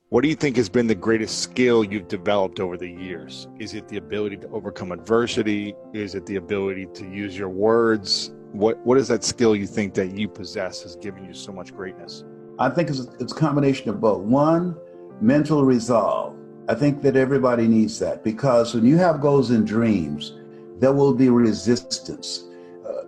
What do you think has been the greatest skill you've developed over the years? Is it the ability to overcome adversity? Is it the ability to use your words? What is that skill you think that you possess has given you so much greatness? I think it's a combination of both. One, mental resolve. I think that everybody needs that, because when you have goals and dreams, there will be resistance.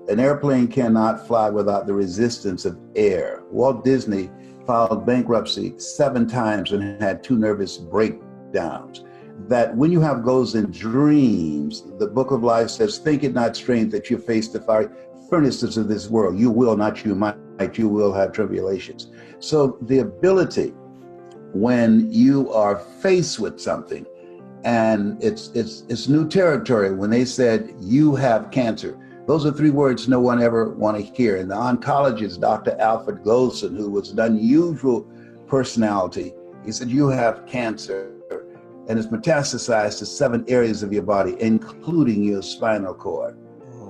An airplane cannot fly without the resistance of air. Walt Disney filed bankruptcy 7 times and had 2 nervous breakdowns. That when you have goals and dreams, the book of life says, think it not strange that you face the fiery furnaces of this world. You will, not you might, you will have tribulations. So the ability, when you are faced with something, and it's new territory, when they said you have cancer, those are 3 words no one ever want to hear. And the oncologist, Dr. Alfred Golson, who was an unusual personality, he said, you have cancer, and it's metastasized to 7 areas of your body, including your spinal cord.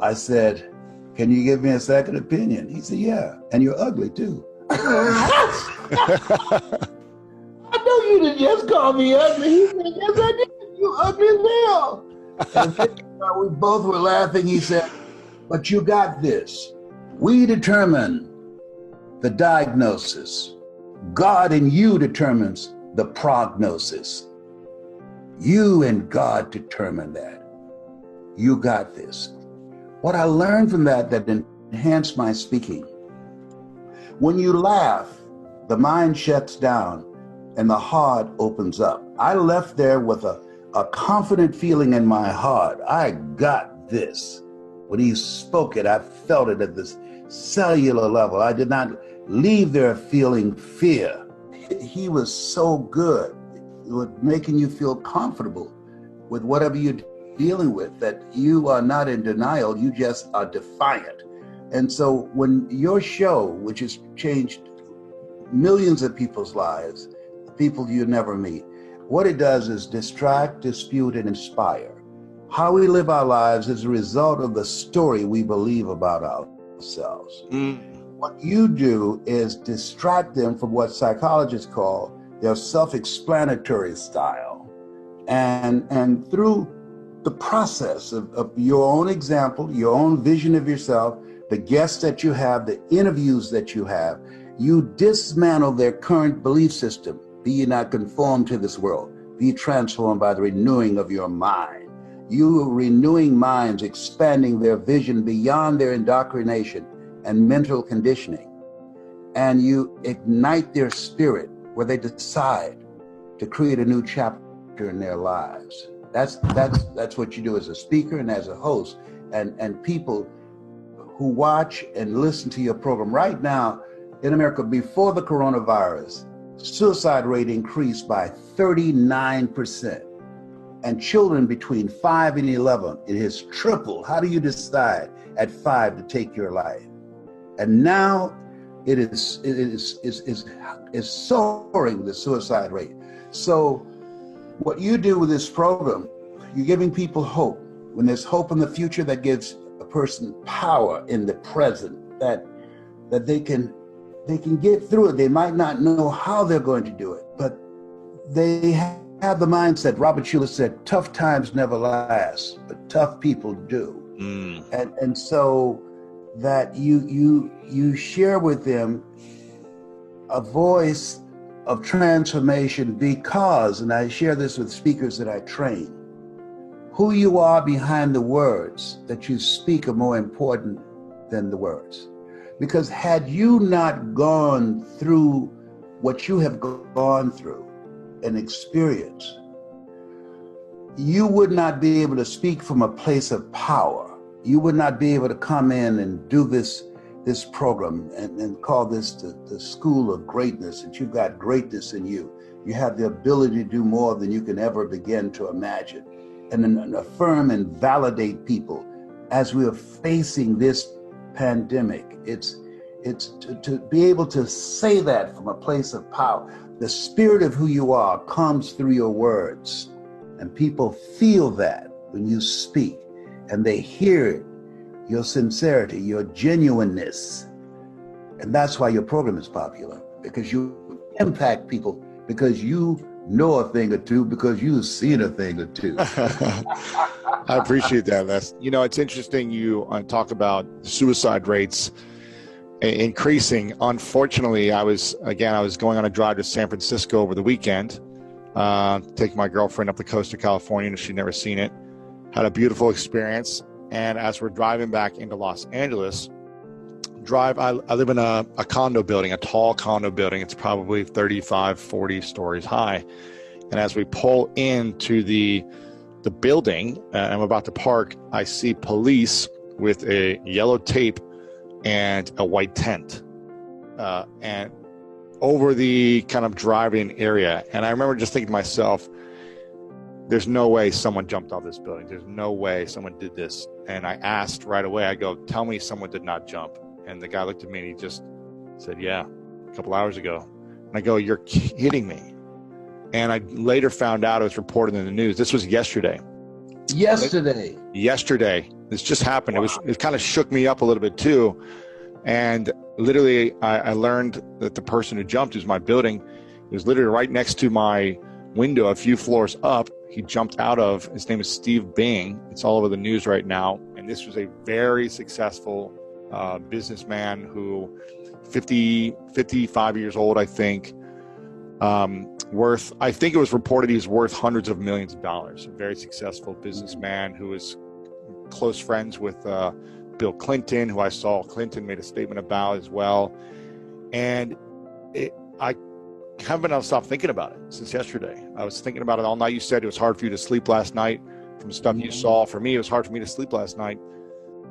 I said, can you give me a second opinion? He said, yeah, and you're ugly too. I know you didn't just call me ugly. He said, yes, I did. You ugly as hell. And we both were laughing. He said, but you got this. We determine the diagnosis. God in you determines the prognosis. You and God determine that. You got this. What I learned from that enhanced my speaking. When you laugh, the mind shuts down and the heart opens up. I left there with a confident feeling in my heart. I got this. When he spoke it, I felt it at this cellular level. I did not leave there feeling fear. He was so good with making you feel comfortable with whatever you're dealing with, that you are not in denial, you just are defiant. And so when your show, which has changed millions of people's lives, people you never meet, what it does is distract, dispute, and inspire. How we live our lives is a result of the story we believe about ourselves. What you do is distract them from what psychologists call their self-explanatory style. And through the process of your own example, your own vision of yourself, the guests that you have, the interviews that you have, you dismantle their current belief system. Be ye not conformed to this world. Be transformed by the renewing of your mind. You renewing minds, expanding their vision beyond their indoctrination and mental conditioning. And you ignite their spirit where they decide to create a new chapter in their lives. That's what you do as a speaker and as a host. And people who watch and listen to your program right now in America, before the coronavirus, suicide rate increased by 39%. And children between 5 and 11, it has tripled. How do you decide at 5 to take your life? And now it is soaring, the suicide rate. So what you do with this program, you're giving people hope. When there's hope in the future, that gives a person power in the present, that they can get through it. They might not know how they're going to do it, but they have the mindset. Robert Schuller said, tough times never last, but tough people do. And so that you share with them a voice of transformation, because, and I share this with speakers that I train, who you are behind the words that you speak are more important than the words. Because had you not gone through what you have gone through and experienced, you would not be able to speak from a place of power. You would not be able to come in and do this program and call this the school of greatness, that you've got greatness in you. You have the ability to do more than you can ever begin to imagine. And then affirm and validate people as we are facing this pandemic. It's to be able to say that from a place of power. The spirit of who you are comes through your words, and people feel that when you speak, and they hear it, your sincerity, your genuineness. And that's why your program is popular, because you impact people because you know a thing or two, because you've seen a thing or two. I appreciate that, Les. You know, it's interesting you talk about suicide rates increasing. Unfortunately, I was going on a drive to San Francisco over the weekend, taking my girlfriend up the coast of California, and she'd never seen it. Had a beautiful experience. And as we're driving back into Los Angeles, I live in a condo building, a tall condo building. It's probably 35, 40 stories high. And as we pull into the building, I'm about to park, I see police with a yellow tape and a white tent, and over the kind of driving area. And I remember just thinking to myself, there's no way someone jumped off this building. There's no way someone did this. And I asked right away, I go, tell me someone did not jump. And the guy looked at me and he just said, yeah, a couple hours ago. And I go, you're kidding me. And I later found out, it was reported in the news. This was yesterday. Yesterday. This just happened. Wow. It kind of shook me up a little bit too. And literally I learned that the person who jumped, who's my building, was literally right next to my window, a few floors up. He jumped out of, his name is Steve Bing. It's all over the news right now. And this was a very successful businessman who 55 years old, I think, I think it was reported he was worth hundreds of millions of dollars. A very successful businessman who was close friends with Bill Clinton, who I saw Clinton made a statement about as well. And I haven't been able to stop thinking about it since yesterday. I was thinking about it all night. You said it was hard for you to sleep last night from stuff you saw. For me, it was hard for me to sleep last night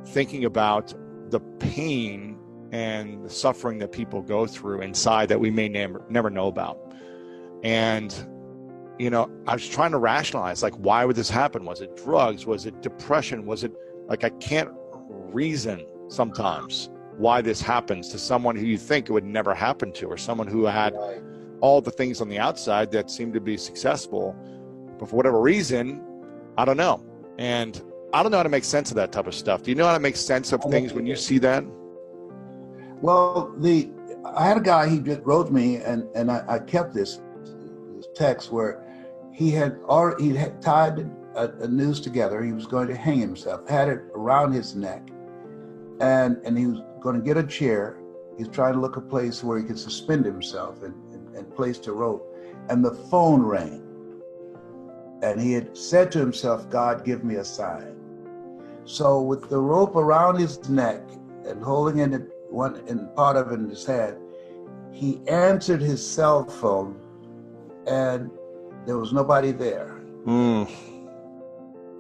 thinking about the pain and the suffering that people go through inside that we may never know about. And, you know, I was trying to rationalize, like, why would this happen? Was it drugs? Was it depression? Was it, like, I can't reason sometimes why this happens to someone who you think it would never happen to, or someone who had all the things on the outside that seemed to be successful, but for whatever reason, I don't know. And I don't know how to make sense of that type of stuff. Do you know how to make sense of things when you see that? Well, I had a guy, he just wrote me, and I kept this text where he had tied a noose together. He was going to hang himself, had it around his neck, and he was going to get a chair. He's trying to look a place where he could suspend himself and placed a rope. And the phone rang. And he had said to himself, God, give me a sign. So with the rope around his neck and holding part of it in his hand, he answered his cell phone, and there was nobody there.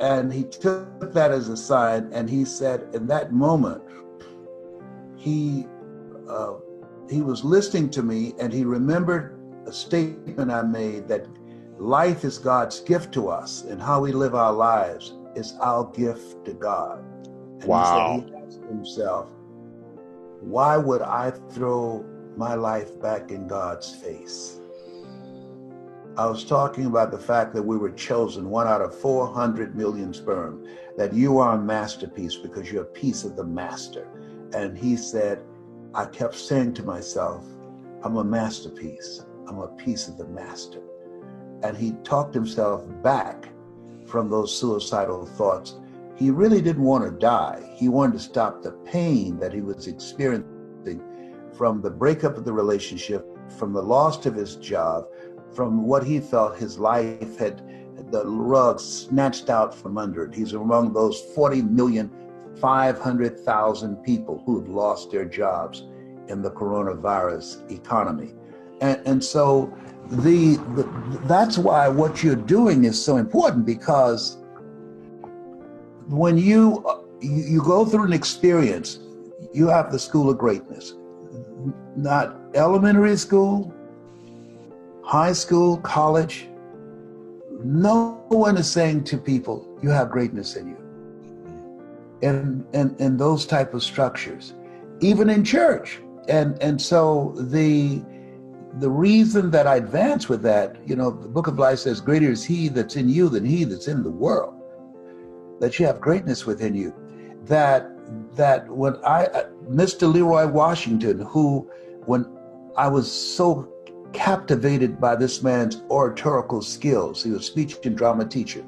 And he took that as a sign, and he said in that moment, he was listening to me, and he remembered a statement I made that life is God's gift to us, and how we live our lives is our gift to God. And wow. He asked himself, why would I throw my life back in God's face? I was talking about the fact that we were chosen 1 out of 400 million sperm, that you are a masterpiece because you're a piece of the master. And he said, I kept saying to myself, I'm a masterpiece. I'm a piece of the master. And he talked himself back from those suicidal thoughts. He really didn't want to die. He wanted to stop the pain that he was experiencing from the breakup of the relationship, from the loss of his job, from what he felt his life had, the rug snatched out from under it. He's among those 40,500,000 people who have lost their jobs in the coronavirus economy. And so that's why what you're doing is so important, because when you go through an experience, you have the school of greatness, not elementary school, high school, college. No one is saying to people, you have greatness in you. In those type of structures, even in church. And so the reason that I advance with that, you know, the Book of Life says, greater is he that's in you than he that's in the world. That you have greatness within you. That when Mr. Leroy Washington, who, when I was so captivated by this man's oratorical skills. He was a speech and drama teacher.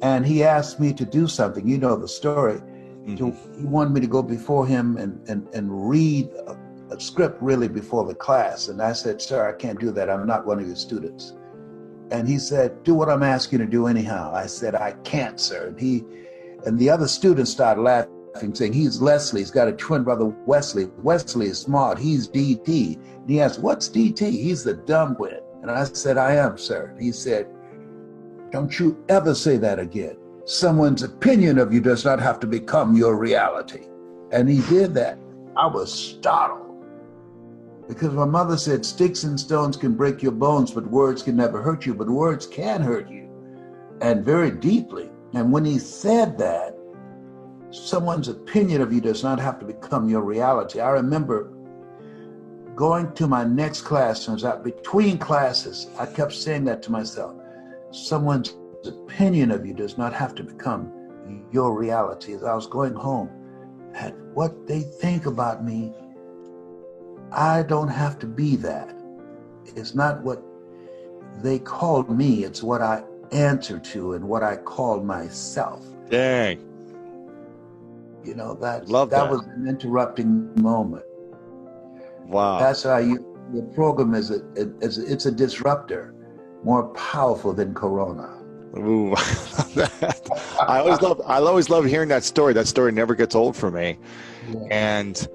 And he asked me to do something. You know the story. He wanted me to go before him and read a script really before the class. And I said, sir, I can't do that. I'm not one of your students. And he said, do what I'm asking you to do anyhow. I said, I can't, sir. And the other students started laughing, saying, he's Leslie. He's got a twin brother, Wesley. Wesley is smart. He's DT. And he asked, what's DT? He's the dumb one. And I said, I am, sir. He said, don't you ever say that again. Someone's opinion of you does not have to become your reality. And he did that. I was startled. Because my mother said, sticks and stones can break your bones, but words can never hurt you. But words can hurt you, and very deeply. And when he said that, someone's opinion of you does not have to become your reality. I remember going to my next class, and between classes, I kept saying that to myself. Someone's opinion of you does not have to become your reality. As I was going home, at what they think about me, I don't have to be that. It's not what they call me, it's what I answer to and what I call myself. Dang. You know, that that was an interrupting moment. Wow. That's how your program is it's a disruptor, more powerful than Corona. Ooh, I always love hearing that story. That story never gets old for me. Yeah. And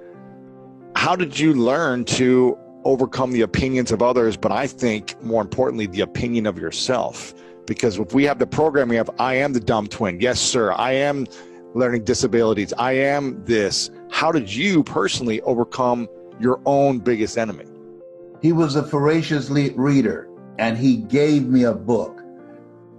how did you learn to overcome the opinions of others, but I think more importantly, the opinion of yourself? Because if we have the program, we have, I am the dumb twin. Yes, sir. I am learning disabilities. I am this. How did you personally overcome your own biggest enemy? He was a voracious reader, and he gave me a book,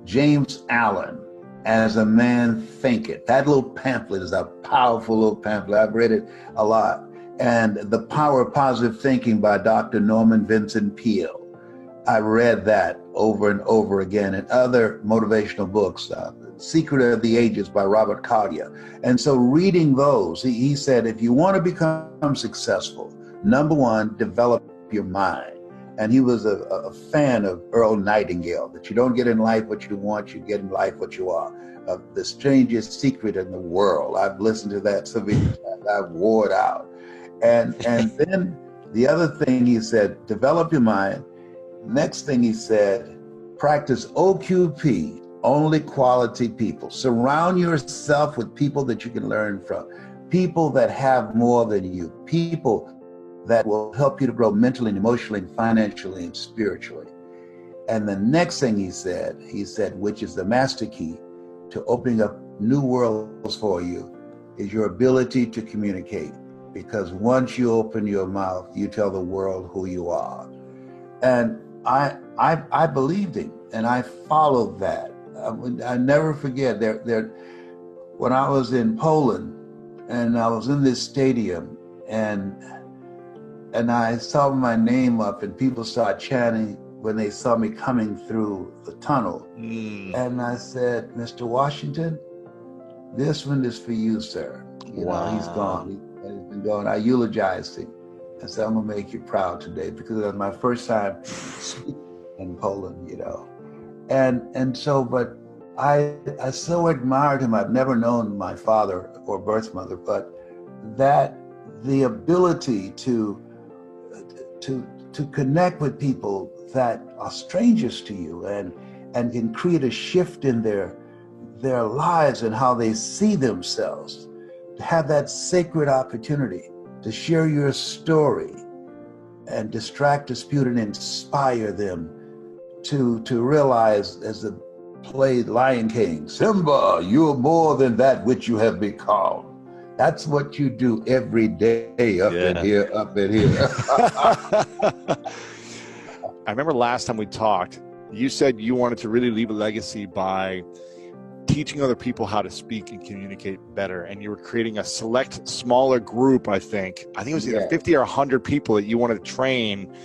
James Allen, As a Man Thinketh. That little pamphlet is a powerful little pamphlet. I've read it a lot. And The Power of Positive Thinking by Dr. Norman Vincent Peale. I read that over and over again, and other motivational books, Secret of the Ages by Robert Collier. And so reading those, he said, if you want to become successful, number one, develop your mind. And he was a fan of Earl Nightingale, that you don't get in life what you want, you get in life what you are. The strangest secret in the world. I've listened to that so many times. I've wore it out. And then the other thing he said, develop your mind. Next thing he said, practice OQP, only quality people. Surround yourself with people that you can learn from, people that have more than you, people that will help you to grow mentally and emotionally and financially and spiritually. And the next thing he said, which is the master key to opening up new worlds for you, is your ability to communicate. Because once you open your mouth, you tell the world who you are. And I believed him, and I followed that. I never forget, when I was in Poland, and I was in this stadium, and I saw my name up, and people started chanting when they saw me coming through the tunnel. And I said, Mr. Washington, this one is for you, sir. You know, he's gone. He's been gone. I eulogized him. I said, I'm going to make you proud today, because it was my first time speaking in Poland, you know. And so, but I so admired him. I've never known my father or birth mother, but that the ability to connect with people that are strangers to you and can create a shift in their lives and how they see themselves, to have that sacred opportunity to share your story and distract, dispute, and inspire them to realize, as the play Lion King, Simba, you're more than that which you have become. That's what you do every day, up in here. I remember last time we talked, you said you wanted to really leave a legacy by teaching other people how to speak and communicate better. And you were creating a select, smaller group, I think it was either 50 or 100 people that you wanted to train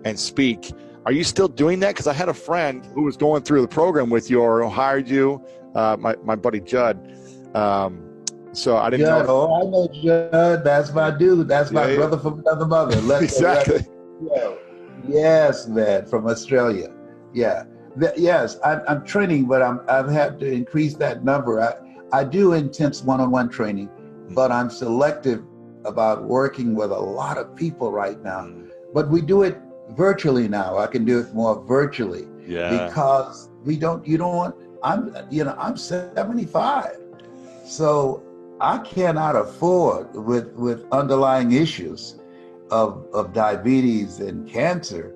and speak. Are you still doing that? Because I had a friend who was going through the program with you or who hired you, my buddy Judd. So I didn't know. Oh, I know Judd. That's my dude. That's my brother from another mother. Exactly. Yes, man, from Australia. Yeah. Yes, I'm training, but I've had to increase that number. I do intense one-on-one training, but I'm selective about working with a lot of people right now. But we do it virtually now. I can do it more virtually. Yeah. Because you don't want, I'm 75. So I cannot afford with underlying issues of diabetes and cancer.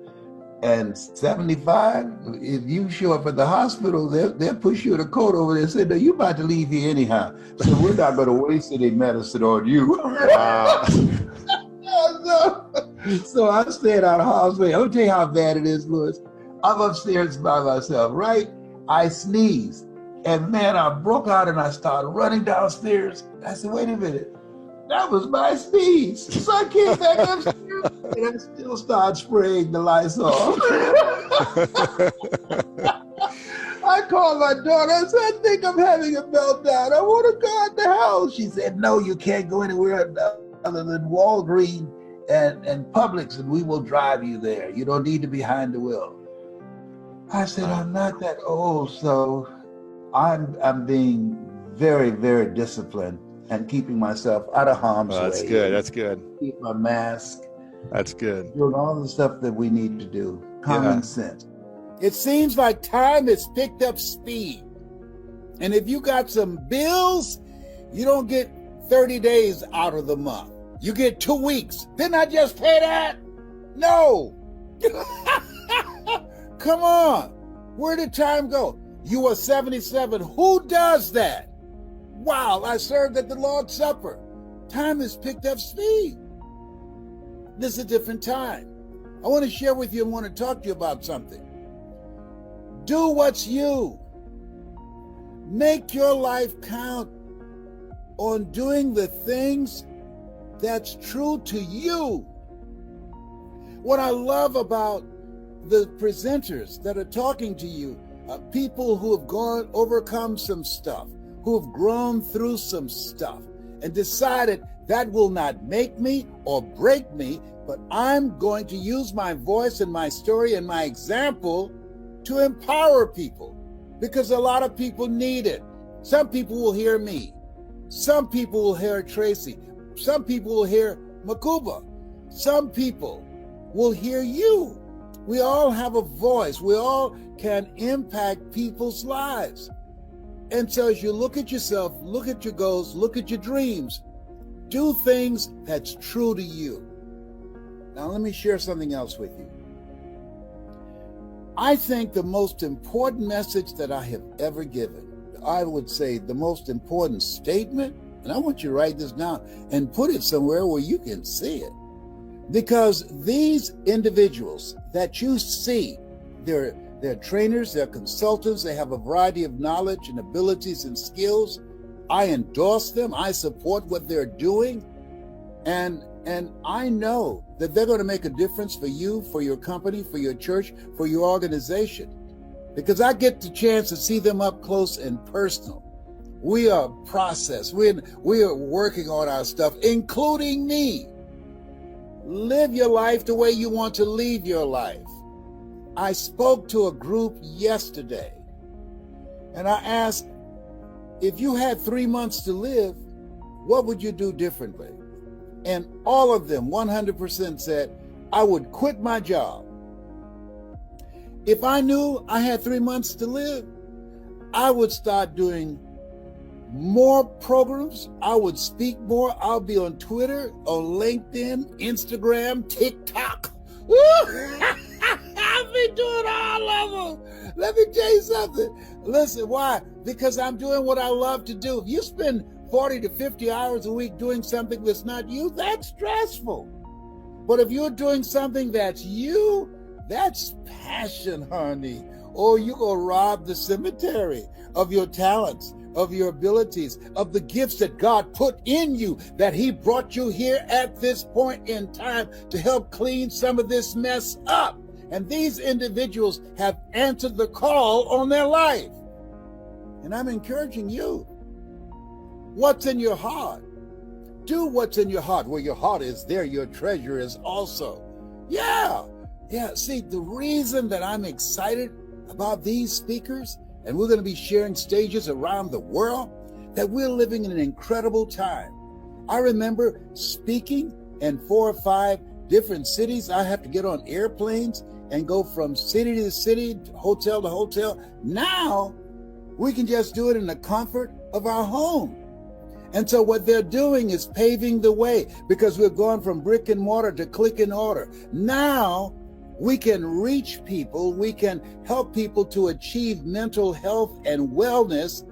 And 75, if you show up at the hospital, they'll push you in a coat over there and say, no, you're about to leave here anyhow. So we're not going to waste any medicine on you. Wow. So I stayed out of hospital. I'll tell you how bad it is, Louis. I'm upstairs by myself, right? I sneezed. And man, I broke out and I started running downstairs. I said, wait a minute. That was my sneeze. So I came back upstairs and I still started spraying the Lysol. I called my daughter. I said, I think I'm having a meltdown. I want to go out the house. She said, no, you can't go anywhere other than Walgreens and Publix, and we will drive you there. You don't need to be behind the wheel. I said, I'm not that old, so I'm being very, very disciplined and keeping myself out of harm's way. That's good. That's good. Keep my mask. That's good. Doing all the stuff that we need to do. Common sense. It seems like time has picked up speed. And if you got some bills, you don't get 30 days out of the month. You get 2 weeks. Didn't I just pay that? No. Come on. Where did time go? You are 77. Who does that? Wow, I served at the Lord's Supper. Time has picked up speed. This is a different time. I want to share with you and want to talk to you about something. Do what's you. Make your life count on doing the things that's true to you. What I love about the presenters that are talking to you, people who have overcome some stuff, who have grown through some stuff and decided that will not make me or break me, but I'm going to use my voice and my story and my example to empower people, because a lot of people need it. Some people will hear me. Some people will hear Tracy. Some people will hear Makuba. Some people will hear you. We all have a voice. We all can impact people's lives. And so as you look at yourself, look at your goals, look at your dreams, do things that's true to you. Now, let me share something else with you. I think the most important message that I have ever given, I would say the most important statement, and I want you to write this down and put it somewhere where you can see it. Because these individuals that you see, they're trainers, they're consultants, they have a variety of knowledge and abilities and skills. I endorse them, I support what they're doing, and I know that they're going to make a difference for you, for your company, for your church, for your organization, because I get the chance to see them up close and personal. We are processed. We are working on our stuff, including me. Live your life the way you want to live your life. I spoke to a group yesterday, and I asked, if you had 3 months to live, what would you do differently? And all of them, 100% said, I would quit my job. If I knew I had 3 months to live, I would start doing more programs. I would speak more. I'll be on Twitter, on LinkedIn, Instagram, TikTok. I've been doing all of them. Let me tell you something. Listen, why? Because I'm doing what I love to do. If you spend 40 to 50 hours a week doing something that's not you, that's stressful. But if you're doing something that's you, that's passion, honey. Or you're going to rob the cemetery of your talents, of your abilities, of the gifts that God put in you, that He brought you here at this point in time to help clean some of this mess up. And these individuals have answered the call on their life. And I'm encouraging you. What's in your heart? Do what's in your heart. Where your heart is, there your treasure is also. Yeah. Yeah, see, the reason that I'm excited about these speakers, and we're going to be sharing stages around the world, that we're living in an incredible time. I remember speaking in 4 or 5 different cities. I have to get on airplanes and go from city to city, hotel to hotel. Now, we can just do it in the comfort of our home. And so what they're doing is paving the way, because we're going from brick and mortar to click and order. Now, we can reach people, we can help people to achieve mental health and wellness,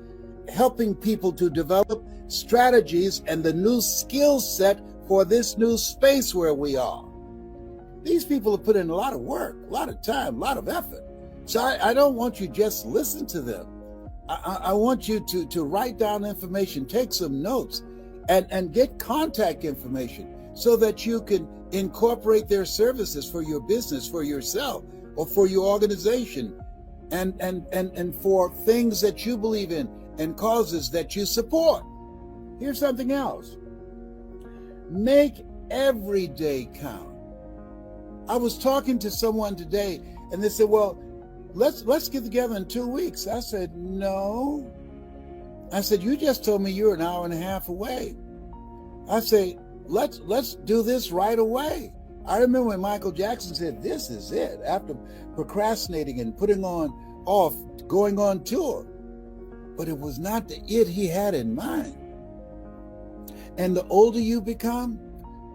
helping people to develop strategies and the new skill set for this new space where we are. These people have put in a lot of work, a lot of time, a lot of effort. So I don't want you just listen to them. I want you to write down information, take some notes, and get contact information so that you can incorporate their services for your business, for yourself, or for your organization, and for things that you believe in and causes that you support. Here's something else. Make every day count. I was talking to someone today, and they said, well, let's get together in 2 weeks. I said, no. I said, you just told me you're an hour and a half away. I say, let's do this right away. I remember when Michael Jackson said, this is it, after procrastinating and putting off going on tour. But it was not the it he had in mind. And the older you become,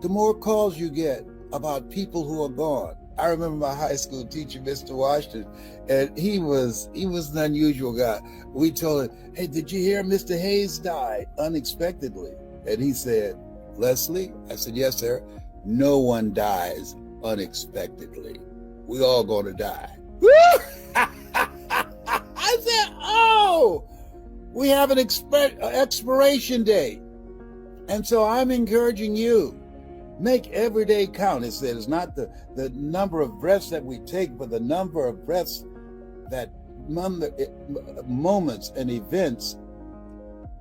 the more calls you get about people who are gone. I remember my high school teacher, Mr. Washington, and he was an unusual guy. We told him, hey, did you hear Mr. Hayes died unexpectedly? And he said, Leslie? I said, yes, sir. No one dies unexpectedly. We all gonna die. I said, oh, we have an expiration date. And so I'm encouraging you, make every day count. It said it's not the number of breaths that we take, but the number of breaths that moments and events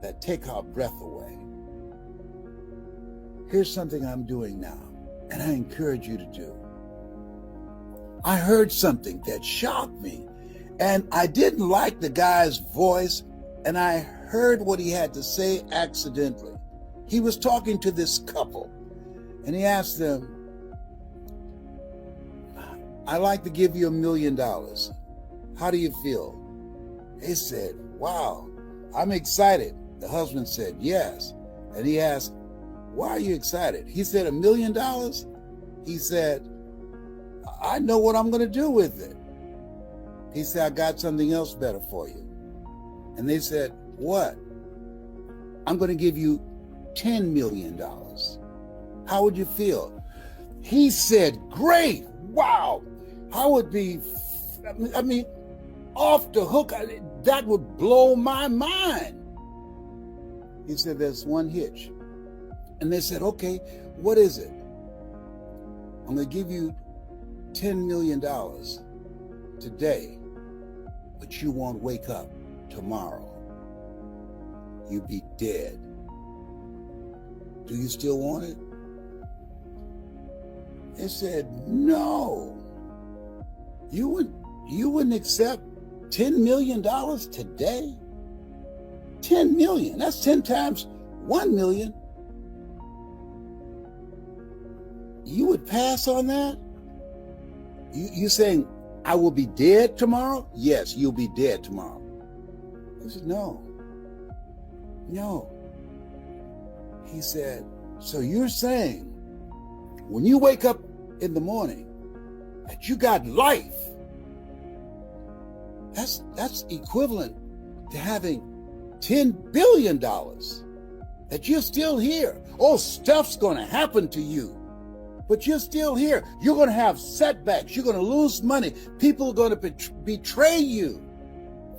that take our breath away. Here's something I'm doing now, and I encourage you to do. I heard something that shocked me, and I didn't like the guy's voice, and I heard what he had to say accidentally. He was talking to this couple, and he asked them, I'd like to give you $1 million. How do you feel? They said, wow, I'm excited. The husband said, yes. And he asked, why are you excited? He said, $1 million? He said, I know what I'm going to do with it. He said, I got something else better for you. And they said, what? I'm going to give you $10 million. How would you feel? He said, great. Wow. I would be, off the hook. That would blow my mind. He said, there's one hitch. And they said, okay, what is it? I'm going to give you $10 million today, but you won't wake up tomorrow. You'll be dead. Do you still want it? They said, no. You wouldn't accept $10 million today? 10 million, that's 10 times 1 million. You would pass on that? You saying, I will be dead tomorrow? Yes, you'll be dead tomorrow. He said, no. He said, so you're saying when you wake up in the morning that you got life, that's equivalent to having $10 billion, that you're still here. Oh, stuff's going to happen to you, but you're still here. You're going to have setbacks. You're going to lose money. People are going to betray you.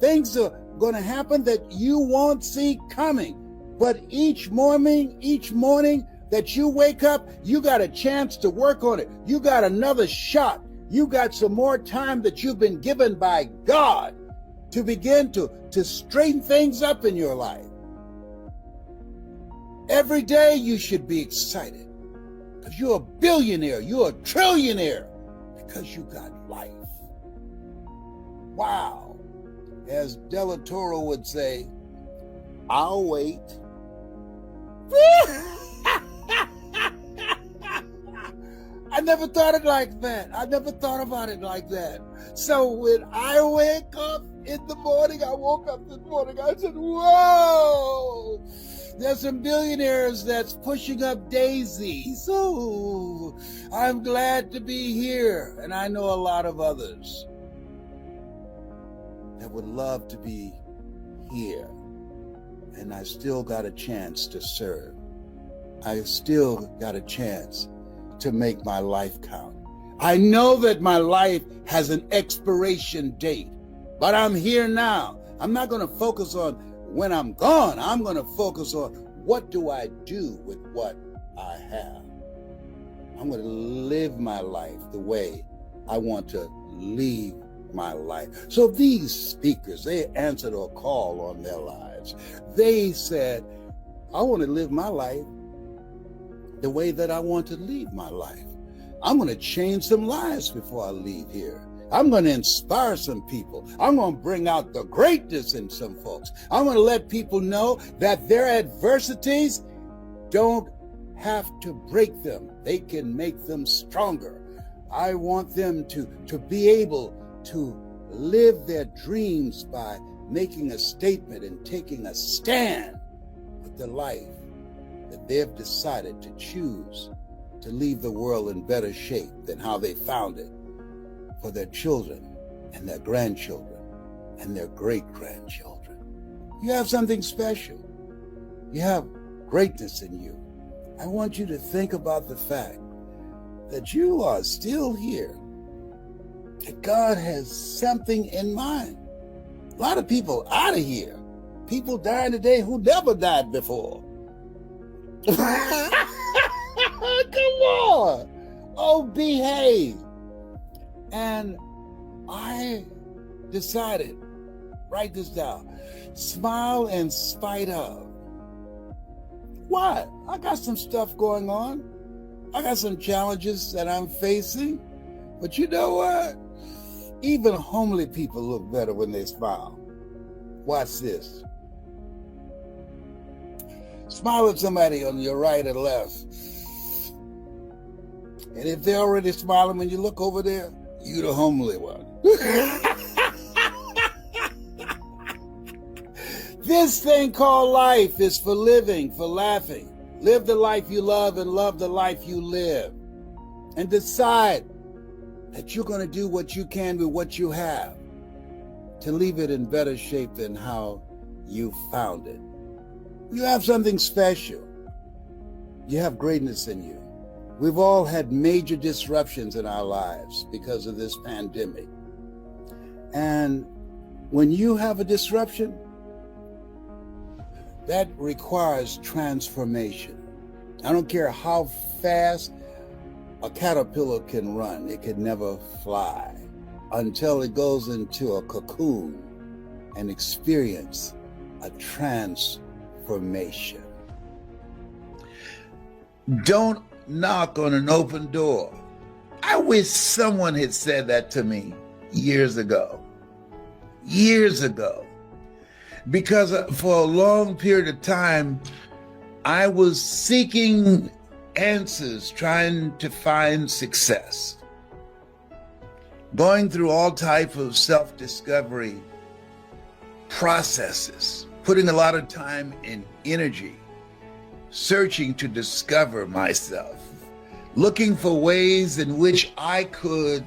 Things are going to happen that you won't see coming. But each morning that you wake up, you got a chance to work on it. You got another shot. You got some more time that you've been given by God to begin to straighten things up in your life. Every day you should be excited because you're a billionaire, you're a trillionaire, because you got life. Wow. As Del Toro would say, I'll wait. I never thought it like that. I never thought about it like that. So when I wake up in the morning, I woke up this morning, I said, whoa, there's some billionaires that's pushing up daisies. So I'm glad to be here. And I know a lot of others that would love to be here. And I still got a chance to serve. I still got a chance to make my life count. I know that my life has an expiration date, but I'm here now. I'm not going to focus on when I'm gone. I'm going to focus on what do I do with what I have. I'm going to live my life the way I want to leave my life. So these speakers, they answered a call on their lives. They said, I want to live my life the way that I want to leave my life. I'm going to change some lives before I leave here. I'm going to inspire some people. I'm going to bring out the greatness in some folks. I'm going to let people know that their adversities don't have to break them. They can make them stronger. I want them to be able to live their dreams by making a statement and taking a stand with the life that they've decided to choose to leave the world in better shape than how they found it for their children and their grandchildren and their great-grandchildren. You have something special. You have greatness in you. I want you to think about the fact that you are still here, that God has something in mind. A lot of people out of here. People dying today who never died before. Come on. Oh, behave. And I decided, write this down, smile in spite of. What? I got some stuff going on. I got some challenges that I'm facing. But you know what? Even homely people look better when they smile. Watch this. Smile at somebody on your right or left. And if they're already smiling when you look over there, you the homely one. This thing called life is for living, for laughing. Live the life you love and love the life you live. And decide that you're going to do what you can with what you have to leave it in better shape than how you found it. You have something special. You have greatness in you. We've all had major disruptions in our lives because of this pandemic. And when you have a disruption, that requires transformation. I don't care how fast a caterpillar can run, it can never fly until it goes into a cocoon and experience a transformation. Don't knock on an open door. I wish someone had said that to me years ago. Because for a long period of time, I was seeking answers, trying to find success, going through all type of self-discovery processes, putting a lot of time and energy, searching to discover myself, looking for ways in which I could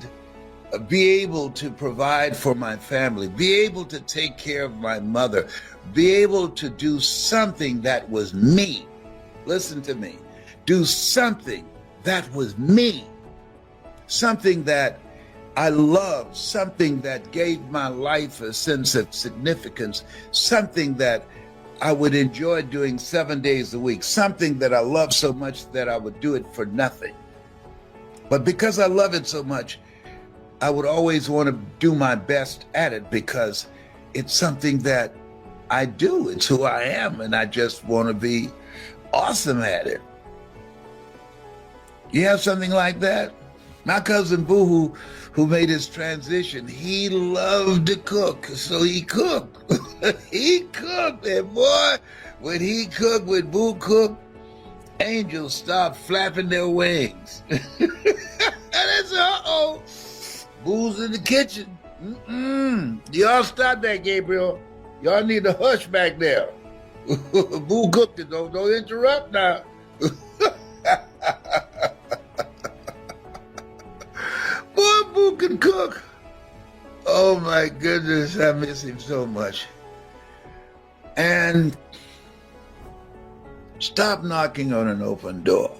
be able to provide for my family, be able to take care of my mother, be able to do something that was me. Listen to me. Do something that was me. Something that I loved, something that gave my life a sense of significance, something that I would enjoy doing 7 days a week, something that I love so much that I would do it for nothing. But because I love it so much, I would always want to do my best at it because it's something that I do. It's who I am, and I just want to be awesome at it. You have something like that? My cousin Boo, who made his transition, he loved to cook, so he cooked. He cooked, and boy, when he cooked, when Boo cooked, angels stopped flapping their wings. And I said, uh-oh, Boo's in the kitchen. Y'all stop that, Gabriel. Y'all need to hush back there. Boo cooked it, don't interrupt now. Boy, Boo can cook. Oh my goodness, I miss him so much. And stop knocking on an open door.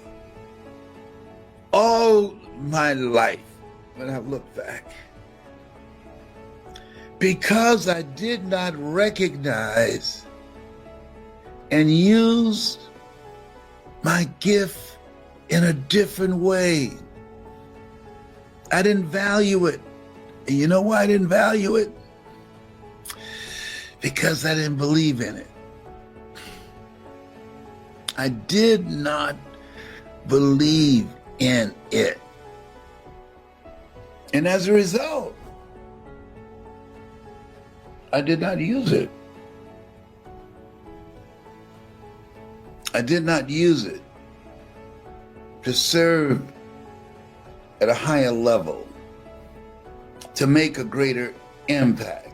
All my life, when I look back, because I did not recognize and use my gift in a different way. I didn't value it. And you know why I didn't value it? Because I didn't believe in it. I did not believe in it. And as a result, I did not use it. I did not use it to serve at a higher level, to make a greater impact.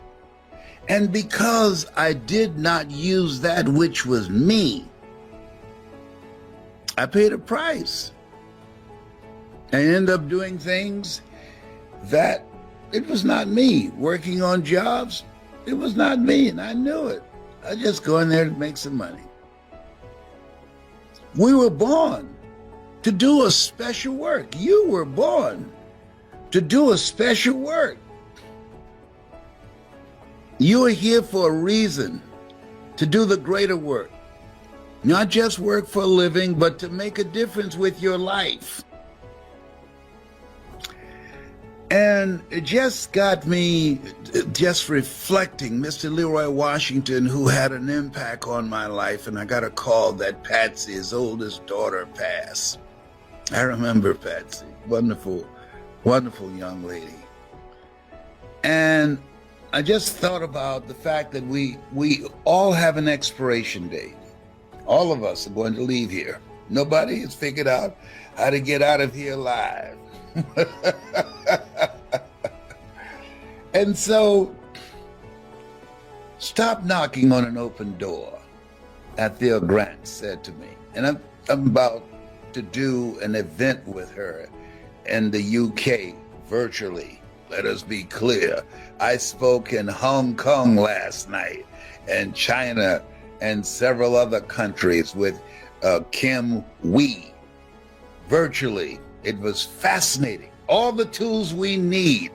And because I did not use that which was me, I paid a price. I ended up doing things that it was not me. Working on jobs, it was not me, and I knew it. I just go in there to make some money. We were born to do a special work. You were born to do a special work. You are here for a reason, to do the greater work. Not just work for a living, but to make a difference with your life. And it just got me just reflecting, Mr. Leroy Washington, who had an impact on my life, and I got a call that Patsy, his oldest daughter, passed. I remember Patsy, wonderful, wonderful young lady. And I just thought about the fact that we all have an expiration date. All of us are going to leave here. Nobody has figured out how to get out of here alive. And so, stop knocking on an open door, Athea Grant said to me. And I'm about to do an event with her in the UK virtually. Let us be clear. I spoke in Hong Kong last night, and China, and several other countries with Kim Wee virtually. It was fascinating. All the tools we need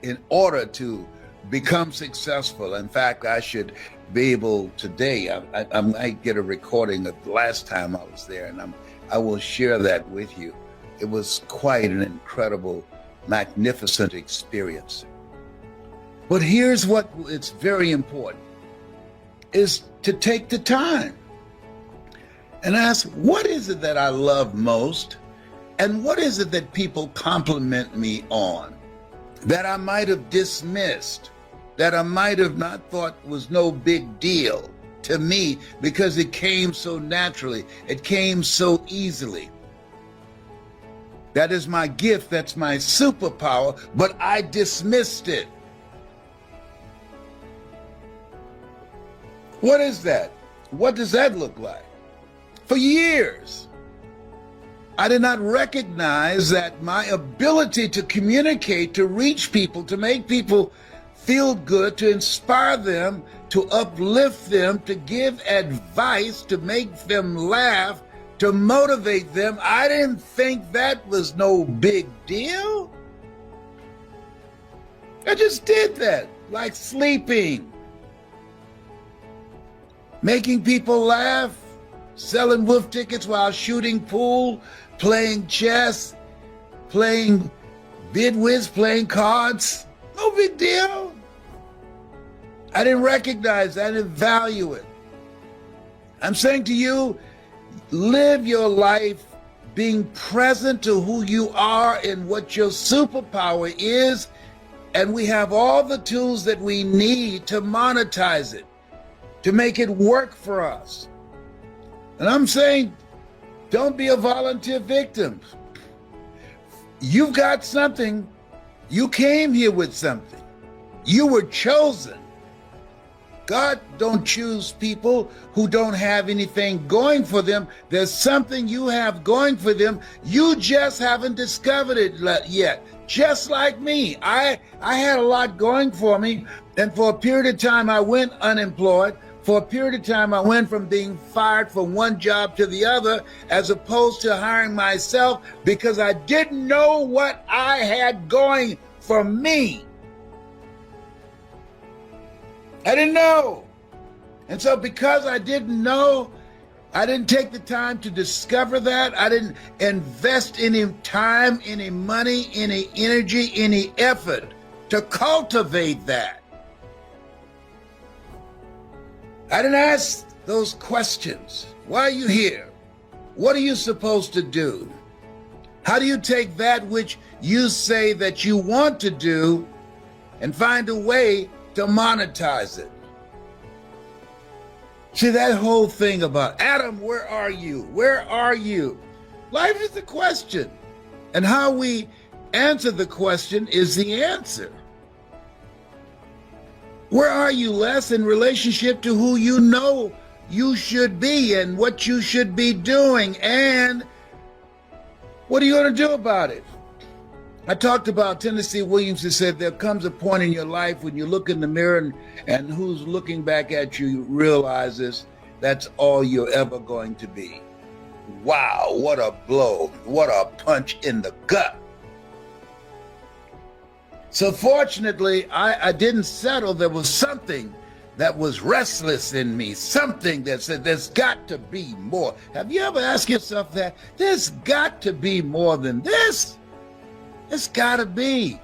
in order to become successful. In fact, I should be able today, I might get a recording of the last time I was there, and I will share that with you. It was quite an incredible, magnificent experience. But here's what it's very important, is to take the time and ask, what is it that I love most? And what is it that people compliment me on that I might have dismissed, that I might have not thought was no big deal to me because it came so naturally, it came so easily? That is my gift, that's my superpower, but I dismissed it. What is that? What does that look like? For years, I did not recognize that my ability to communicate, to reach people, to make people feel good, to inspire them, to uplift them, to give advice, to make them laugh, to motivate them, I didn't think that was no big deal. I just did that, like sleeping, making people laugh, selling wolf tickets while shooting pool, playing chess, playing bid whist, playing cards. No big deal. I didn't recognize, I didn't value it. I'm saying to you, live your life being present to who you are and what your superpower is, and we have all the tools that we need to monetize it, to make it work for us. And I'm saying, don't be a volunteer victim. You've got something. You came here with something. You were chosen. God don't choose people who don't have anything going for them. There's something you have going for them. You just haven't discovered it yet. Just like me, I had a lot going for me, and for a period of time I went unemployed. For a period of time I went from being fired from one job to the other, as opposed to hiring myself, because I didn't know what I had going for me. I didn't know. And so because I didn't know, I didn't take the time to discover that. I didn't invest any time, any money, any energy, any effort to cultivate that. I didn't ask those questions. Why are you here? What are you supposed to do? How do you take that which you say that you want to do and find a way to monetize it? See, that whole thing about, Adam, where are you? Where are you? Life is a question. And how we answer the question is the answer. Where are you, Les, in relationship to who you know you should be and what you should be doing? And what are you going to do about it? I talked about Tennessee Williams, who said there comes a point in your life when you look in the mirror and who's looking back at you realizes that's all you're ever going to be. Wow, what a blow, what a punch in the gut. So fortunately, I didn't settle. There was something that was restless in me, something that said there's got to be more. Have you ever asked yourself that? There's got to be more than this. It's got to be.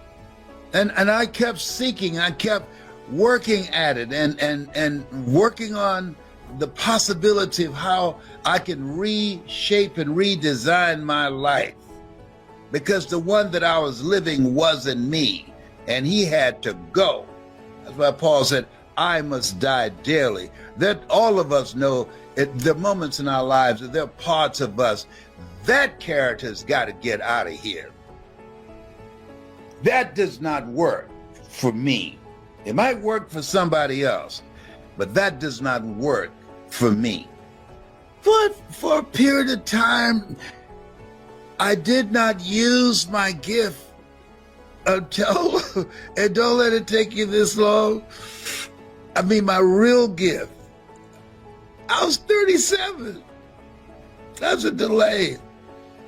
And I kept seeking, I kept working at it and working on the possibility of how I can reshape and redesign my life. Because the one that I was living wasn't me, and he had to go. That's why Paul said, I must die daily. That all of us know the moments in our lives, that there are parts of us, that character's got to get out of here. That does not work for me. It might work for somebody else, but that does not work for me. But for a period of time, I did not use my gift until, and don't let it take you this long, I mean my real gift. I was 37. That's a delay.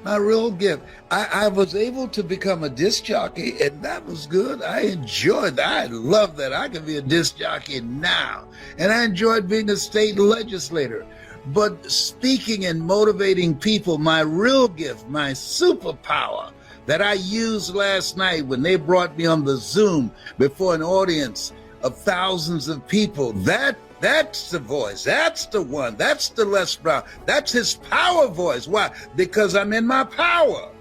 My real gift. I was able to become a disc jockey, and that was good. I enjoyed that. I love that. I can be a disc jockey now. And I enjoyed being a state legislator. But speaking and motivating people, my real gift, my superpower that I used last night when they brought me on the Zoom before an audience of thousands of people, that's the voice. That's the one. That's the Les Brown. That's his power voice. Why? Because I'm in my power.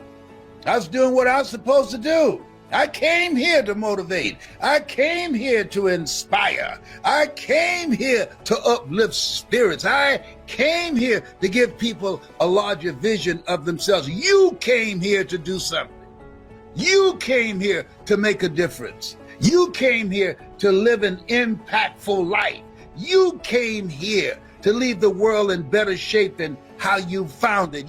I was doing what I was supposed to do. I came here to motivate. I came here to inspire. I came here to uplift spirits. I came here to give people a larger vision of themselves. You came here to do something. You came here to make a difference. You came here to live an impactful life. You came here to leave the world in better shape than how you found it.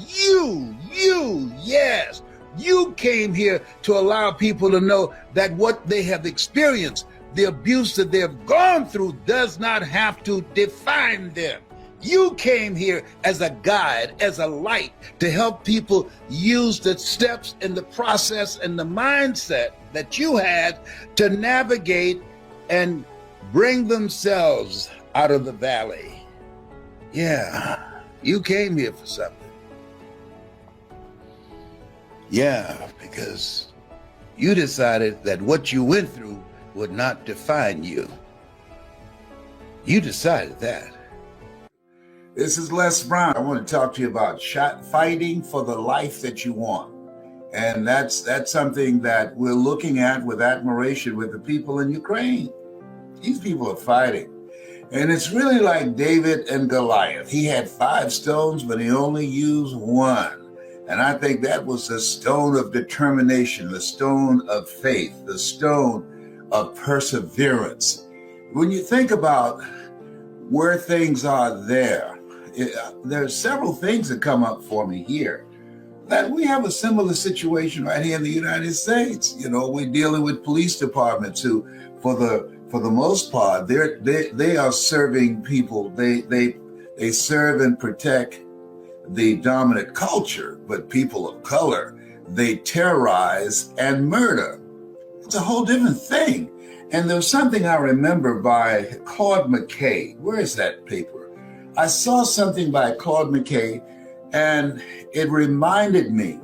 Yes. You came here to allow people to know that what they have experienced, the abuse that they have gone through, does not have to define them. You came here as a guide, as a light, to help people use the steps and the process and the mindset that you had to navigate and bring themselves out of the valley. Yeah, you came here for something. Yeah, because you decided that what you went through would not define you. You decided that. This is Les Brown. I want to talk to you about fighting for the life that you want. And that's something that we're looking at with admiration with the people in Ukraine. These people are fighting. And it's really like David and Goliath. He had 5 stones, but he only used 1. And I think that was the stone of determination, the stone of faith, the stone of perseverance. When you think about where things are there's several things that come up for me here. That we have a similar situation right here in the United States. You know, we're dealing with police departments who, for the most part, they are serving people. They serve and protect the dominant culture, but people of color, they terrorize and murder. It's a whole different thing. And there's something I remember by Claude McKay. Where is that paper? I saw something by Claude McKay, and it reminded me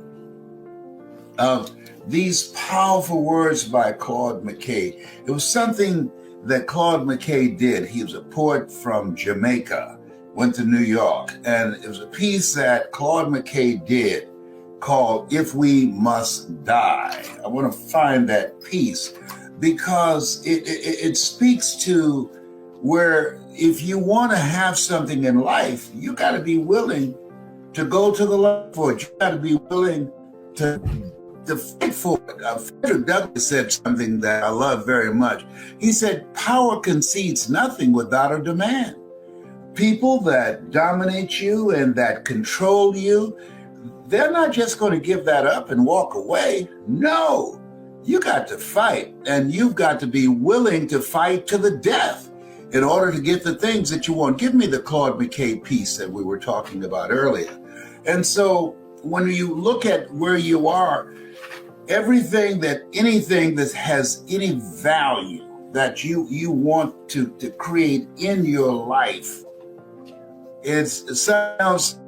of these powerful words by Claude McKay. It was something that Claude McKay did. He was a poet from Jamaica, went to New York, and it was a piece that Claude McKay did called If We Must Die. I want to find that piece because it speaks to where if you want to have something in life, you got to be willing to go to the left for it. You got to be willing to fight for it. Frederick Douglass said something that I love very much. He said, power concedes nothing without a demand. People that dominate you and that control you, they're not just going to give that up and walk away. No, you got to fight, and you've got to be willing to fight to the death in order to get the things that you want. Give me the Claude McKay piece that we were talking about earlier. And so when you look at where you are, anything that has any value that you want to create in your life, it's something else.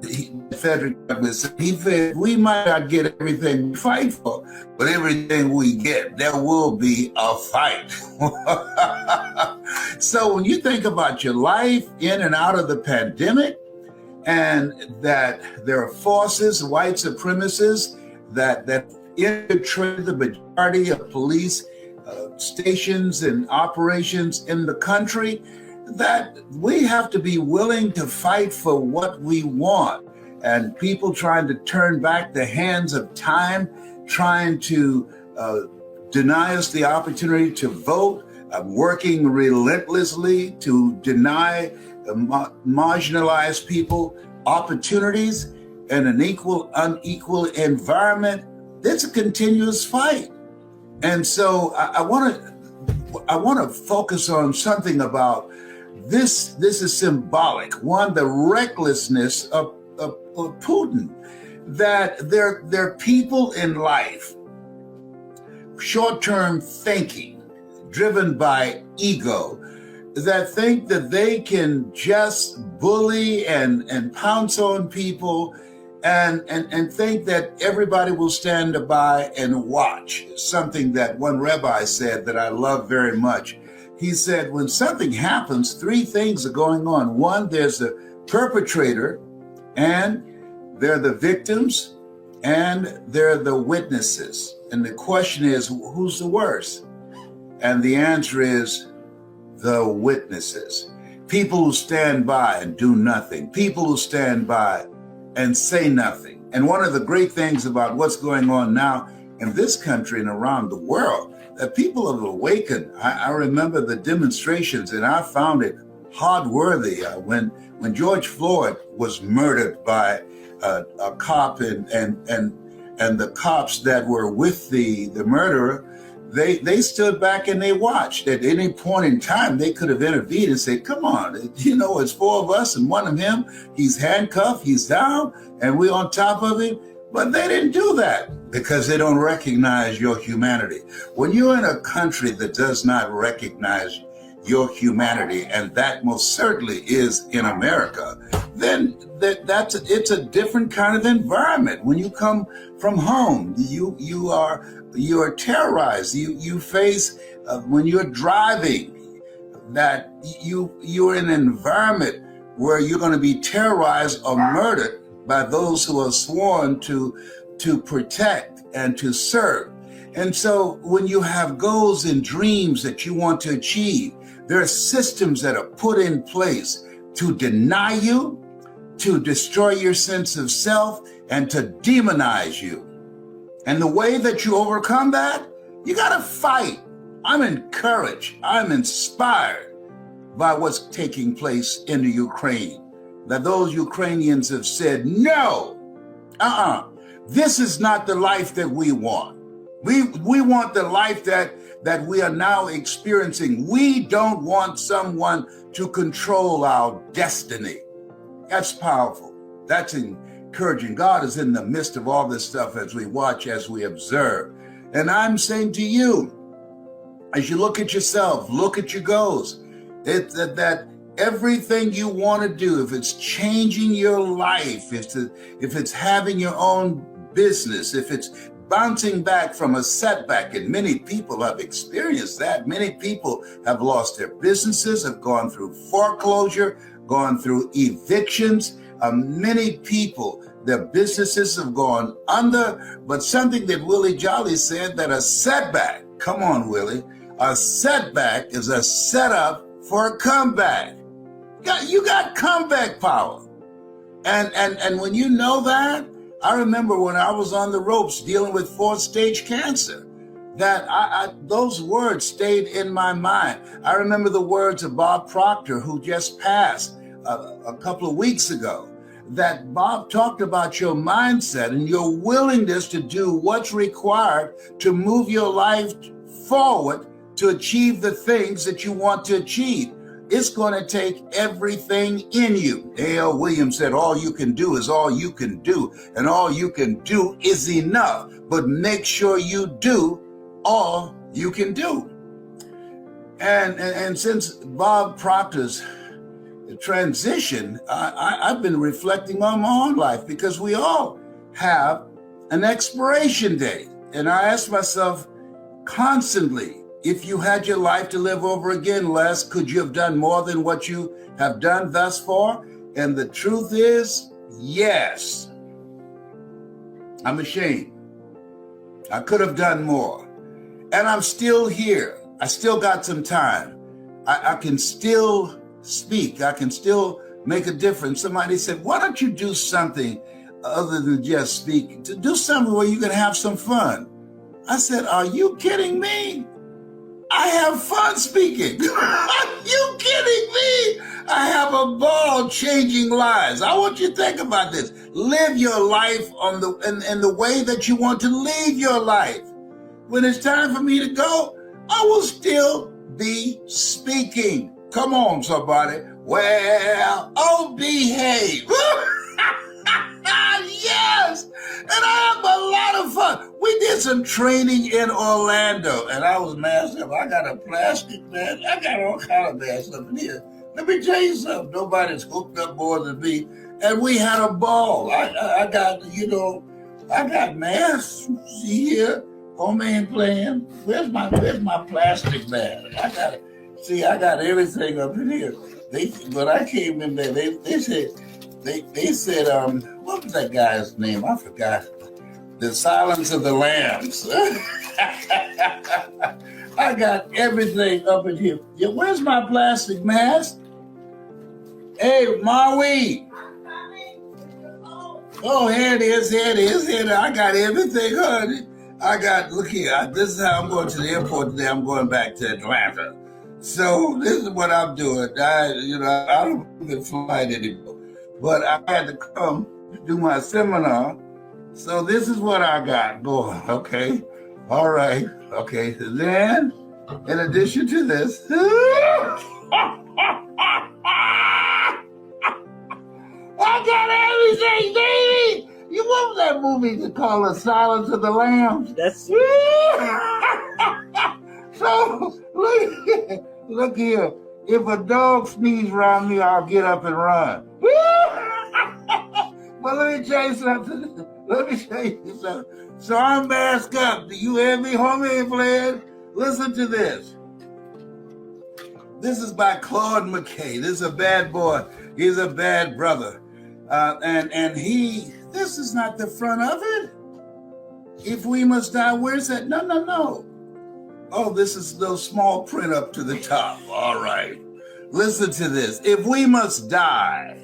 Frederick Douglass, he said, we might not get everything we fight for, but everything we get, there will be a fight. So when you think about your life in and out of the pandemic, and that there are forces, white supremacists, that infiltrate the majority of police stations and operations in the country, that we have to be willing to fight for what we want. And people trying to turn back the hands of time, trying to deny us the opportunity to vote, working relentlessly to deny marginalized people opportunities in an unequal environment. It's a continuous fight. And so I want to focus on something about this. This is symbolic. One, the recklessness of Putin, that there are people in life, short-term thinking, driven by ego, that think that they can just bully and pounce on people and think that everybody will stand by and watch. Something that one rabbi said that I love very much. He said, when something happens, 3 things are going on. One, there's the perpetrator, and they're the victims, and they're the witnesses. And the question is, who's the worst? And the answer is the witnesses. People who stand by and do nothing. People who stand by and say nothing. And one of the great things about what's going on now in this country and around the world, that people have awakened. I remember the demonstrations, and I found it hard-worthy when George Floyd was murdered by a cop and the cops that were with the murderer. They stood back and they watched. At any point in time, they could have intervened and said, come on, you know, it's 4 of us and 1 of him. He's handcuffed, he's down, and we're on top of him. But they didn't do that because they don't recognize your humanity. When you're in a country that does not recognize your humanity, and that most certainly is in America, then it's a different kind of environment. When you come from home, you are terrorized. You face when you're driving, that you're in an environment where you're going to be terrorized or murdered by those who are sworn to protect and to serve. And so when you have goals and dreams that you want to achieve, there are systems that are put in place to deny you, to destroy your sense of self, and to demonize you. And the way that you overcome that, you got to fight. I'm encouraged. I'm inspired by what's taking place in the Ukraine. That those Ukrainians have said, no, this is not the life that we want. We want the life that we are now experiencing. We don't want someone to control our destiny. That's powerful. That's encouraging. God is in the midst of all this stuff as we watch, as we observe. And I'm saying to you, as you look at yourself, look at your goals, that everything you want to do, if it's changing your life, if it's having your own business, if it's bouncing back from a setback, and many people have experienced that. Many people have lost their businesses, have gone through foreclosure, gone through evictions. Many people, their businesses have gone under, but something that Willie Jolly said, that a setback, come on, Willie, a setback is a setup for a comeback. You got comeback power. And when you know that, I remember when I was on the ropes dealing with 4th stage cancer, that those words stayed in my mind. I remember the words of Bob Proctor, who just passed a couple of weeks ago, that Bob talked about your mindset and your willingness to do what's required to move your life forward to achieve the things that you want to achieve. It's going to take everything in you. A.L. Williams said, all you can do is all you can do, and all you can do is enough. But make sure you do all you can do. And since Bob Proctor's transition, I've been reflecting on my own life, because we all have an expiration date. And I ask myself constantly, if you had your life to live over again, Les, could you have done more than what you have done thus far? And the truth is, yes. I'm ashamed. I could have done more. And I'm still here. I still got some time. I can still speak. I can still make a difference. Somebody said, why don't you do something other than just speak? To do something where you can have some fun. I said, are you kidding me? I have fun speaking. Are you kidding me? I have a ball changing lives. I want you to think about this. Live your life in the way that you want to live your life. When it's time for me to go, I will still be speaking. Come on, somebody. Well, oh, behave. Yes. And I have a lot of fun. We did some training in Orlando, and I was masked up. I got a plastic mask. I got all kind of masks up in here. Let me tell you something. Nobody's hooked up more than me. And we had a ball. I got, I got masks. See here, homemade playing. Where's my plastic mask? I got everything up in here. When I came in there, they said, what was that guy's name? I forgot. The Silence of the Lambs. I got everything up in here. Yeah, where's my plastic mask? Hey, Maui. Oh, here it is. I got everything, honey. Look here. This is how I'm going to the airport today. I'm going back to Atlanta. So this is what I'm doing. I don't even fly anymore. But I had to come to do my seminar. So this is what I got going, okay? All right, okay. Then, in addition to this, I got everything, baby! You love that movie called The Silence of the Lambs? That's So, look here. If a dog sneezes around me, I'll get up and run. But let me tell you something. So I'm masked up. Do you hear me, homie, Vlad? Listen to this. This is by Claude McKay. This is a bad boy. He's a bad brother. This is not the front of it. If we must die, where's that? No. Oh, this is the small print up to the top. All right. Listen to this. If we must die,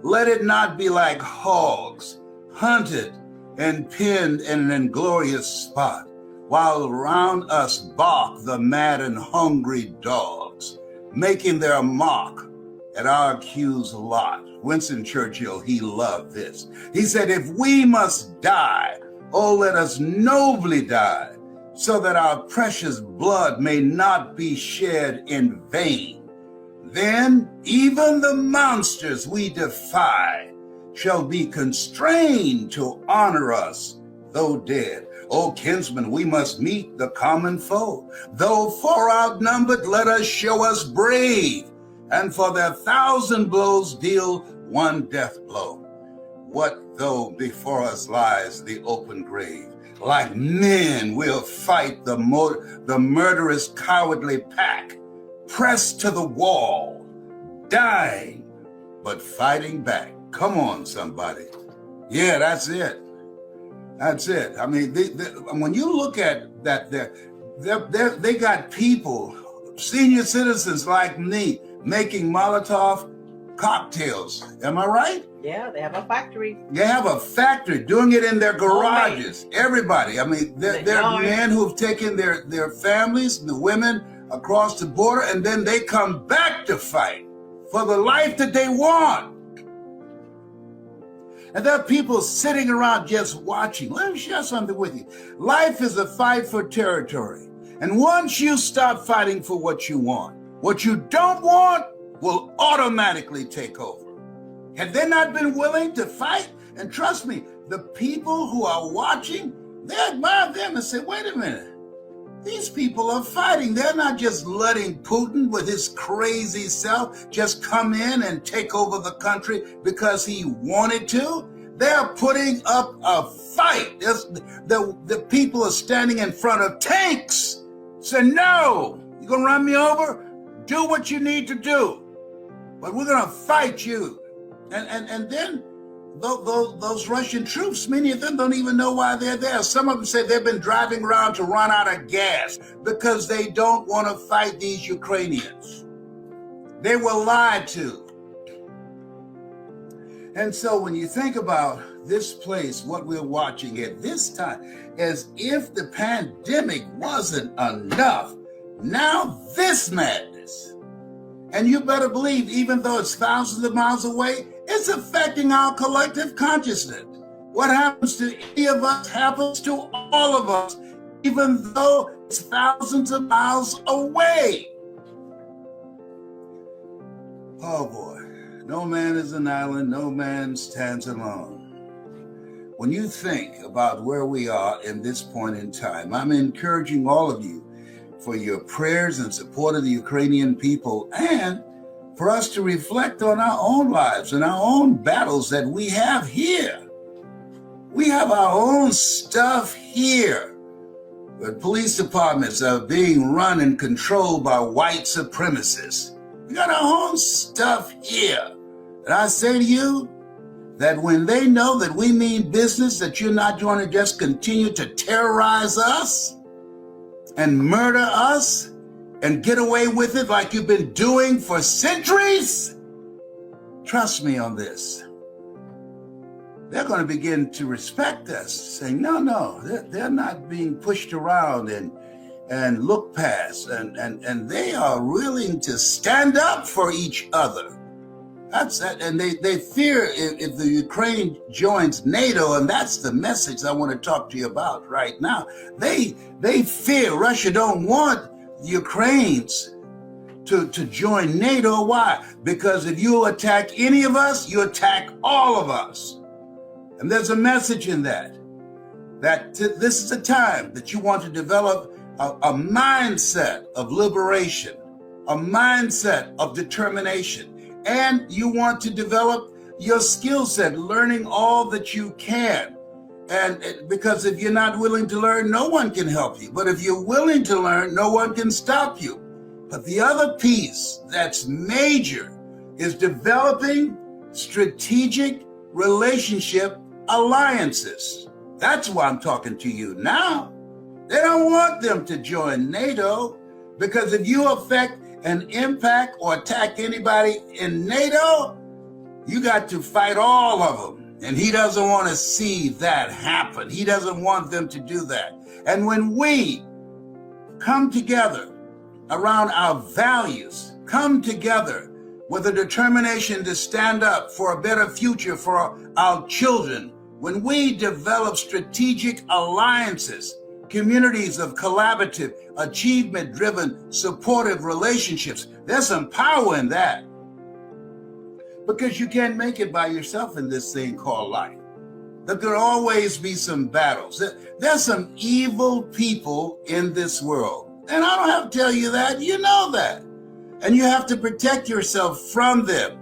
let it not be like hogs, hunted and pinned in an inglorious spot, while around us bark the mad and hungry dogs, making their mock at our accused lot. Winston Churchill, he loved this. He said, if we must die, oh, let us nobly die, so that our precious blood may not be shed in vain. Then even the monsters we defy shall be constrained to honor us, though dead. O kinsmen, we must meet the common foe. Though far outnumbered, let us show us brave, and for their 1,000 blows deal one death blow. What though before us lies the open grave? Like men we'll fight the murderous cowardly pack, pressed to the wall, dying, but fighting back. Come on, somebody. Yeah, that's it. That's it. I mean, when you look at that, they got people, senior citizens like me, making Molotov cocktails. Am I right? Yeah, they have a factory. They have a factory doing it in their garages. Everybody. I mean, they're men who have taken their families, the women, across the border, and then they come back to fight for the life that they want. And there are people sitting around just watching. Let me share something with you. Life is a fight for territory. And once you stop fighting for what you want, what you don't want will automatically take over. Have they not been willing to fight? And trust me, the people who are watching, they admire them and say, wait a minute. These people are fighting. They're not just letting Putin with his crazy self just come in and take over the country because he wanted to. They're putting up a fight. The people are standing in front of tanks. Say, no, you're going to run me over? Do what you need to do. But we're going to fight you. And then those Russian troops, many of them don't even know why they're there. Some of them say they've been driving around to run out of gas because they don't want to fight these Ukrainians. They were lied to. And so when you think about this place, what we're watching at this time, as if the pandemic wasn't enough, now this madness. And you better believe, even though it's thousands of miles away, it's affecting our collective consciousness. What happens to any of us happens to all of us, even though it's thousands of miles away. Oh boy, no man is an island, no man stands alone. When you think about where we are in this point in time, I'm encouraging all of you for your prayers and support of the Ukrainian people, and for us to reflect on our own lives and our own battles that we have here. We have our own stuff here. The police departments are being run and controlled by white supremacists. We got our own stuff here. And I say to you that when they know that we mean business, that you're not going to just continue to terrorize us and murder us and get away with it like you've been doing for centuries, trust me on this. They're going to begin to respect us, saying, no, they're not being pushed around and look past, and they are willing to stand up for each other. That's that, and they fear if the Ukraine joins NATO, and that's the message I want to talk to you about right now. They fear Russia don't want the Ukrainians to join NATO. Why? Because if you attack any of us, you attack all of us. And there's a message in that this is a time that you want to develop a mindset of liberation, a mindset of determination. And you want to develop your skill set, learning all that you can. And because if you're not willing to learn, no one can help you. But if you're willing to learn, no one can stop you. But the other piece that's major is developing strategic relationship alliances. That's why I'm talking to you now. They don't want them to join NATO, because if you affect and impact or attack anybody in NATO, you got to fight all of them. And he doesn't want to see that happen. He doesn't want them to do that. And when we come together around our values, come together with a determination to stand up for a better future for our children, when we develop strategic alliances, communities of collaborative, achievement-driven, supportive relationships, there's some power in that. Because you can't make it by yourself in this thing called life. There could always be some battles. There's some evil people in this world. And I don't have to tell you that, you know that. And you have to protect yourself from them.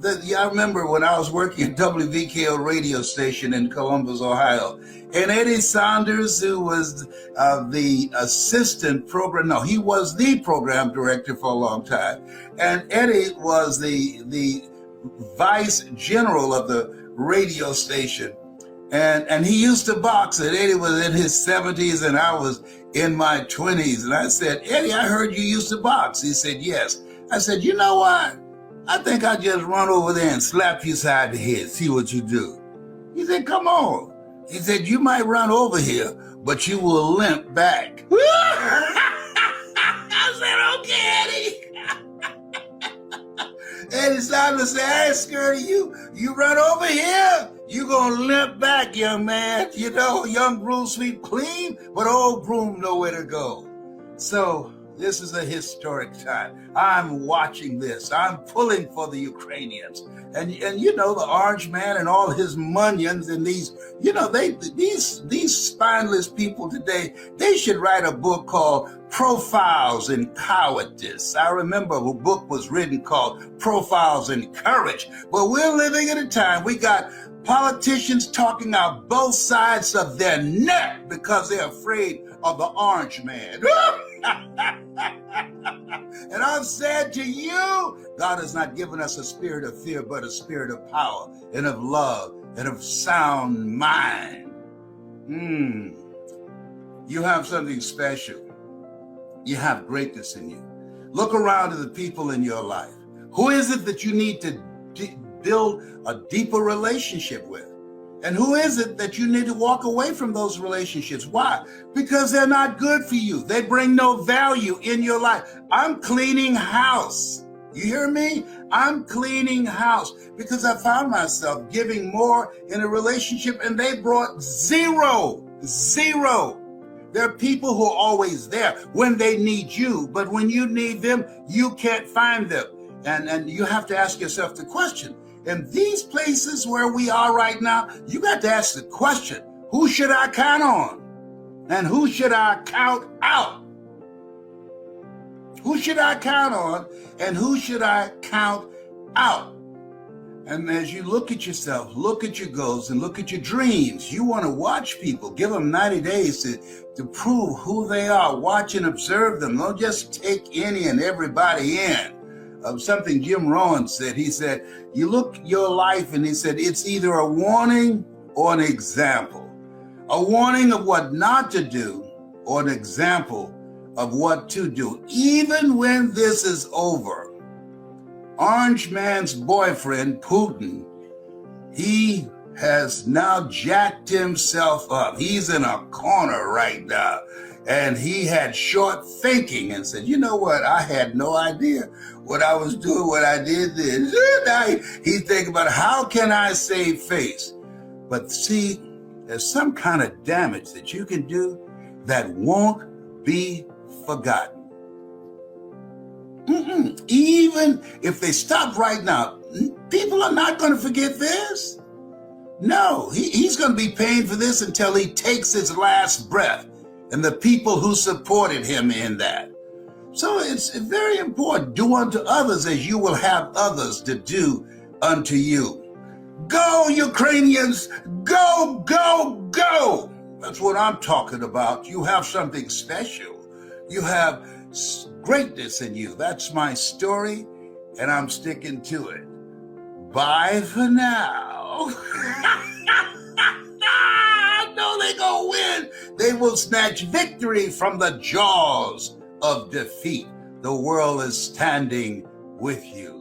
I remember when I was working at WVKO radio station in Columbus, Ohio, and Eddie Saunders, who was the assistant program, no, he was the program director for a long time. And Eddie was the vice general of the radio station. And he used to box, and Eddie was in his 70s and I was in my 20s. And I said, Eddie, I heard you used to box. He said, yes. I said, you know what? I think I'll just run over there and slap you side the head, see what you do. He said, come on. He said, you might run over here, but you will limp back. I said, okay, Eddie. Eddie Saunders said, I ain't scared of you. You run over here, you gonna limp back, young man. You know, young broom sweep clean, but old broom know where to go. So this is a historic time. I'm watching this. I'm pulling for the Ukrainians. And you know, the Orange Man and all his munions and these, you know, these spineless people today, they should write a book called Profiles in Cowardice. I remember a book was written called Profiles in Courage. But we're living in a time, we got politicians talking out both sides of their neck because they're afraid of the Orange Man. And I've said to you, God has not given us a spirit of fear, but a spirit of power and of love and of sound mind. You have something special. You have greatness in you. Look around at the people in your life. Who is it that you need to build a deeper relationship with? And who is it that you need to walk away from those relationships? Why? Because they're not good for you. They bring no value in your life. I'm cleaning house. You hear me? I'm cleaning house because I found myself giving more in a relationship and they brought zero. There are people who are always there when they need you, but when you need them, you can't find them. And you have to ask yourself the question, in these places where we are right now, you got to ask the question, who should I count on? And who should I count out? Who should I count on and who should I count out? And as you look at yourself, look at your goals and look at your dreams, you want to watch people, give them 90 days to prove who they are. Watch and observe them. Don't just take any and everybody in. Something Jim Rohn said, he said, you look your life and he said, it's either a warning or an example. A warning of what not to do or an example of what to do. Even when this is over, Orange Man's boyfriend, Putin, he has now jacked himself up. He's in a corner right now. And he had short thinking and said, you know what? I had no idea what I was doing, what I did this. Now he's thinking about how can I save face? But see, there's some kind of damage that you can do that won't be forgotten. Even if they stop right now, people are not going to forget this. No, he's going to be paying for this until he takes his last breath and the people who supported him in that. So it's very important. Do unto others as you will have others to do unto you. Go, Ukrainians, go, go, go. That's what I'm talking about. You have something special. You have greatness in you. That's my story, and I'm sticking to it. Bye for now. No, they gonna win. They will snatch victory from the jaws of defeat. The world is standing with you.